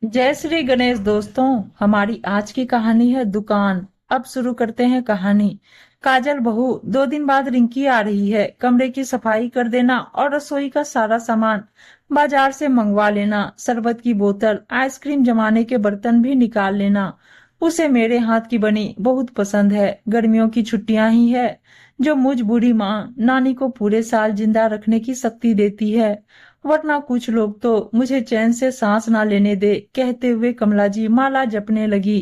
जय श्री गणेश दोस्तों। हमारी आज की कहानी है दुकान। अब शुरू करते हैं कहानी। काजल बहू, 2 दिन बाद रिंकी आ रही है। कमरे की सफाई कर देना और रसोई का सारा सामान बाजार से मंगवा लेना। शरबत की बोतल, आइसक्रीम जमाने के बर्तन भी निकाल लेना। उसे मेरे हाथ की बनी बहुत पसंद है। गर्मियों की छुट्टियां ही है जो मुझ बूढ़ी माँ नानी को पूरे साल जिंदा रखने की शक्ति देती है, वरना कुछ लोग तो मुझे चैन से सांस ना लेने दे। कहते हुए कमला जी माला जपने लगी।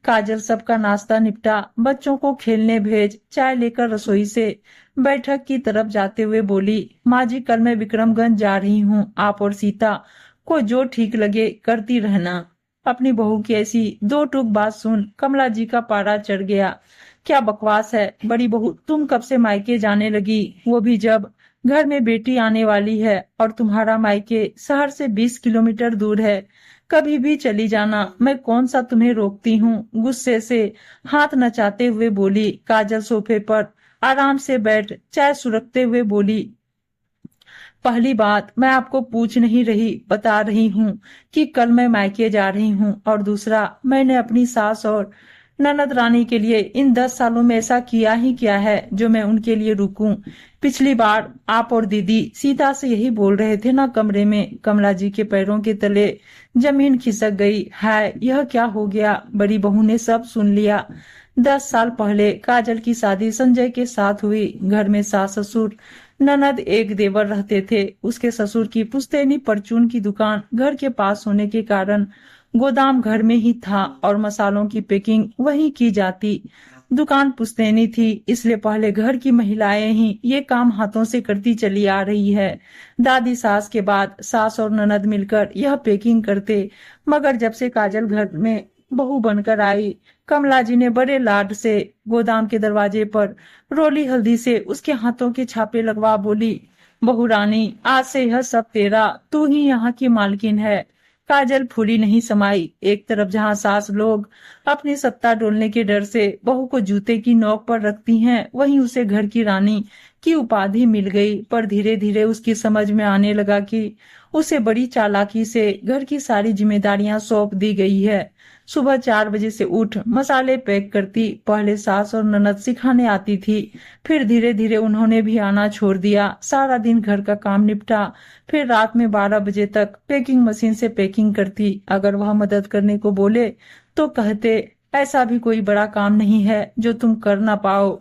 काजल सबका नाश्ता निपटा, बच्चों को खेलने भेज, चाय लेकर रसोई से बैठक की तरफ जाते हुए बोली, माँ जी कल मैं विक्रमगंज जा रही हूँ। आप और सीता को जो ठीक लगे करती रहना। अपनी बहू की ऐसी दो टूक बात सुन कमला जी का पारा चढ़ गया। क्या बकवास है बड़ी बहू, तुम कब से मायके जाने लगी, वो भी जब घर में बेटी आने वाली है और तुम्हारा मायके शहर से 20 किलोमीटर दूर है। कभी भी चली जाना, मैं कौन सा तुम्हें रोकती हूँ। गुस्से से हाथ नचाते हुए बोली काजल। सोफे पर आराम से बैठ चाय सुरखते हुए बोली, पहली बात मैं आपको पूछ नहीं रही, बता रही हूँ कि कल मैं मायके जा रही हूँ। और दूसरा, मैंने अपनी सास और ननद रानी के लिए इन 10 सालों में ऐसा किया ही क्या है जो मैं उनके लिए रुकूं। पिछली बार आप और दीदी सीता से यही बोल रहे थे ना कमरे में। कमला जी के पैरों के तले जमीन खिसक गई। हाय, यह क्या हो गया। बड़ी बहू ने सब सुन लिया। 10 साल पहले काजल की शादी संजय के साथ हुई। घर में सास ससुर ननद एक देवर रहते थे। उसके ससुर की पुश्तैनी परचून की दुकान घर के पास होने के कारण गोदाम घर में ही था और मसालों की पैकिंग वहीं की जाती। दुकान पुश्तैनी थी, इसलिए पहले घर की महिलाएं ही ये काम हाथों से करती चली आ रही है। दादी सास के बाद सास और ननद मिलकर यह पैकिंग करते। मगर जब से काजल घर में बहू बनकर आई, कमला जी ने बड़े लाड से गोदाम के दरवाजे पर रोली हल्दी से उसके हाथों के छापे लगवा बोली, बहू रानी आज से यह सब तेरा, तू ही यहाँ की मालकिन है। काजल फूली नहीं समाई। एक तरफ जहाँ सास लोग अपनी सत्ता डोलने के डर से बहू को जूते की नोक पर रखती हैं, वहीं उसे घर की रानी की उपाधि मिल गई। पर धीरे धीरे उसकी समझ में आने लगा कि उसे बड़ी चालाकी से घर की सारी जिम्मेदारियां सौंप दी गई है। सुबह 4 बजे से उठ मसाले पैक करती। पहले सास और ननद सिखाने आती थी, फिर धीरे धीरे उन्होंने भी आना छोड़ दिया। सारा दिन घर का काम निपटा, फिर रात में 12 बजे तक पैकिंग मशीन से पैकिंग करती। अगर वह मदद करने को बोले तो कहते, ऐसा भी कोई बड़ा काम नहीं है जो तुम कर ना पाओ।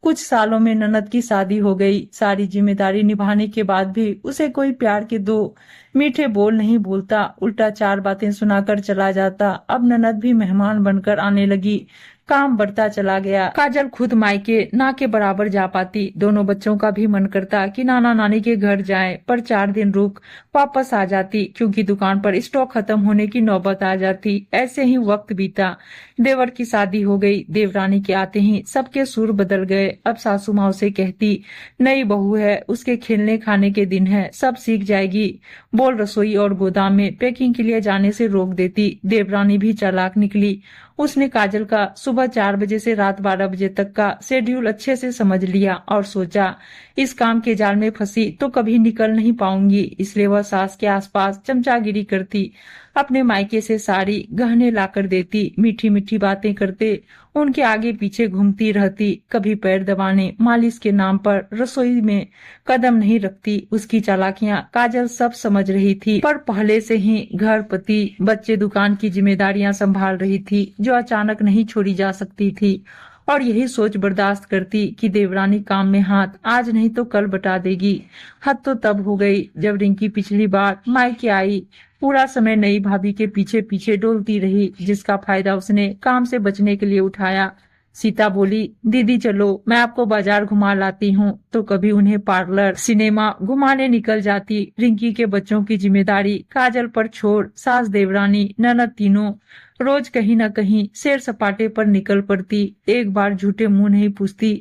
कुछ सालों में ननद की शादी हो गई। सारी जिम्मेदारी निभाने के बाद भी उसे कोई प्यार के दो मीठे बोल नहीं बोलता, उल्टा 4 बातें सुनाकर चला जाता। अब ननद भी मेहमान बनकर आने लगी। काम बढ़ता चला गया। काजल खुद मायके ना के बराबर जा पाती। दोनों बच्चों का भी मन करता कि नाना नानी के घर जाएं, पर 4 दिन रुक वापस आ जाती क्योंकि दुकान पर स्टॉक खत्म होने की नौबत आ जाती। ऐसे ही वक्त बीता। देवर की शादी हो गई। देवरानी के आते ही सबके सुर बदल गए। अब सासू माँ उसे कहती, नई बहू है, उसके खेलने खाने के दिन है, सब सीख जाएगी। बोल रसोई और गोदाम में पैकिंग के लिए जाने से रोक देती। देवरानी भी चालाक निकली। उसने काजल का सुबह 4 बजे से रात 12 बजे तक का शेड्यूल अच्छे से समझ लिया और सोचा, इस काम के जाल में फंसी तो कभी निकल नहीं पाऊंगी। इसलिए वह सास के आसपास चमचागिरी करती। अपने मायके से साड़ी गहने लाकर देती। मीठी मीठी बातें करते उनके आगे पीछे घूमती रहती। कभी पैर दबाने मालिश के नाम पर रसोई में कदम नहीं रखती। उसकी चालाकियां काजल सब समझ रही थी, पर पहले से ही घर, पति, बच्चे, दुकान की जिम्मेदारियां संभाल रही थी जो अचानक नहीं छोड़ी जा सकती थी। और यही सोच बर्दाश्त करती कि देवरानी काम में हाथ आज नहीं तो कल बटा देगी। हद तो तब हो गई जब रिंकी पिछली बार मायके आई। पूरा समय नई भाभी के पीछे पीछे डोलती रही, जिसका फायदा उसने काम से बचने के लिए उठाया। सीता बोली, दीदी चलो मैं आपको बाजार घुमा लाती हूँ, तो कभी उन्हें पार्लर, सिनेमा घुमाने निकल जाती। रिंकी के बच्चों की जिम्मेदारी काजल पर छोड़ सास, देवरानी, ननद तीनों रोज कहीं न कहीं सैर सपाटे पर निकल पड़ती। एक बार झूठे मुंह नहीं पूछती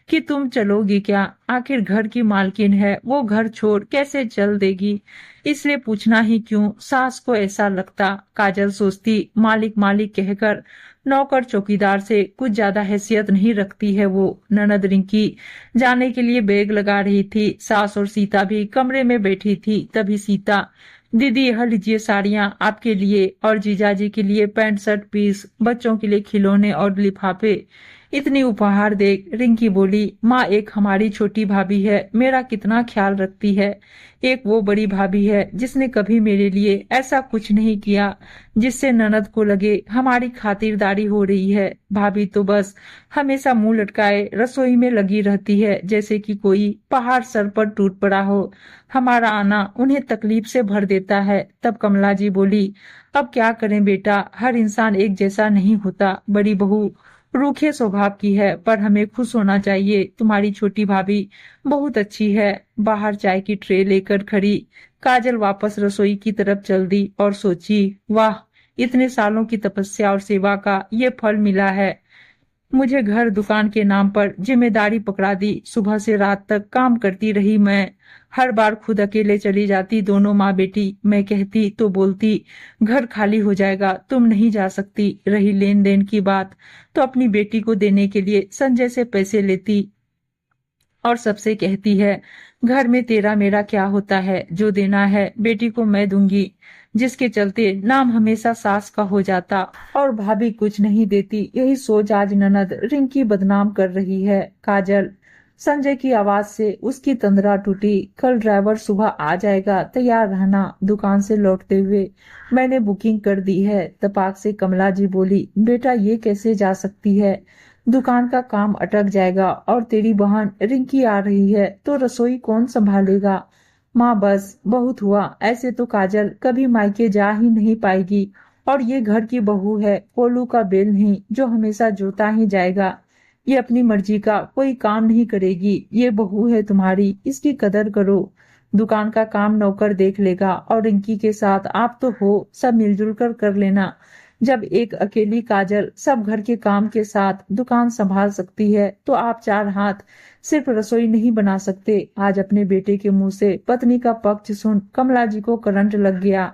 कि तुम चलोगी क्या। आखिर घर की मालकिन है, वो घर छोड़ कैसे चल देगी। इसलिए पूछना ही क्यों, सास को ऐसा लगता। काजल सोचती, मालिक मालिक कहकर नौकर चौकीदार से कुछ ज्यादा हैसियत नहीं रखती है वो। ननद रिंकी जाने के लिए बैग लगा रही थी। सास और सीता भी कमरे में बैठी थी। तभी सीता दीदी यह लीजिए साड़ियाँ आपके लिए और जीजाजी के लिए पैंट शर्ट पीस, बच्चों के लिए खिलौने और लिफाफे। इतनी उपहार देख रिंकी बोली, माँ एक हमारी छोटी भाभी है, मेरा कितना ख्याल रखती है। एक वो बड़ी भाभी है जिसने कभी मेरे लिए ऐसा कुछ नहीं किया जिससे ननद को लगे हमारी खातिरदारी हो रही है। भाभी तो बस हमेशा मुंह लटकाए रसोई में लगी रहती है, जैसे कि कोई पहाड़ सर पर टूट पड़ा हो। हमारा आना उन्हें तकलीफ से भर देता है। तब कमला जी बोली, अब क्या करें बेटा, हर इंसान एक जैसा नहीं होता। बड़ी बहू रूखे स्वभाव की है, पर हमें खुश होना चाहिए। तुम्हारी छोटी भाभी बहुत अच्छी है। बाहर चाय की ट्रे लेकर खड़ी काजल वापस रसोई की तरफ चल दी और सोची, वाह, इतने सालों की तपस्या और सेवा का ये फल मिला है। मुझे घर दुकान के नाम पर जिम्मेदारी पकड़ा दी। सुबह से रात तक काम करती रही मैं। हर बार खुद अकेले चली जाती, दोनों माँ बेटी। मैं कहती तो बोलती घर खाली हो जाएगा, तुम नहीं जा सकती। रही लेन देन की बात, तो अपनी बेटी को देने के लिए संजय से पैसे लेती और सबसे कहती है, घर में तेरा मेरा क्या होता है, जो देना है बेटी को मैं दूंगी। जिसके चलते नाम हमेशा सास का हो जाता और भाभी कुछ नहीं देती। यही सोच आज ननद रिंकी बदनाम कर रही है। काजल, संजय की आवाज से उसकी तंद्रा टूटी। कल ड्राइवर सुबह आ जाएगा, तैयार रहना। दुकान से लौटते हुए मैंने बुकिंग कर दी है। तपाक से कमला जी बोली, बेटा ये कैसे जा सकती है, दुकान का काम अटक जाएगा और तेरी बहन रिंकी आ रही है तो रसोई कौन संभालेगा। माँ बस बहुत हुआ, ऐसे तो काजल कभी मायके जा ही नहीं पाएगी और ये घर की बहू है, कोलू का बेल नहीं जो हमेशा जोता ही जाएगा। ये अपनी मर्जी का कोई काम नहीं करेगी। ये बहू है तुम्हारी, इसकी कदर करो। दुकान का काम नौकर देख लेगा और रिंकी के साथ आप तो हो, सब मिलजुल कर लेना। जब एक अकेली काजल सब घर के काम के साथ दुकान संभाल सकती है तो आप चार हाथ सिर्फ रसोई नहीं बना सकते। आज अपने बेटे के मुंह से पत्नी का पक्ष सुन कमला जी को करंट लग गया।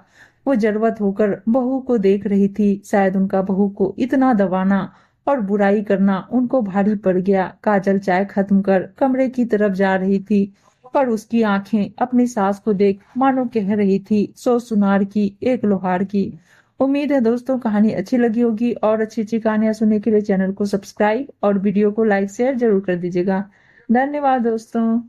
वो जरूरत होकर बहू को देख रही थी। शायद उनका बहू को इतना दबाना और बुराई करना उनको भारी पड़ गया। काजल चाय खत्म कर कमरे की तरफ जा रही थी पर उसकी आंखें अपनी सास को देख मानो कह रही थी, 100 सुनार की एक लोहार की। उम्मीद है दोस्तों कहानी अच्छी लगी होगी और अच्छी अच्छी कहानियां सुनने के लिए चैनल को सब्सक्राइब और वीडियो को लाइक शेयर जरूर कर दीजिएगा। धन्यवाद दोस्तों।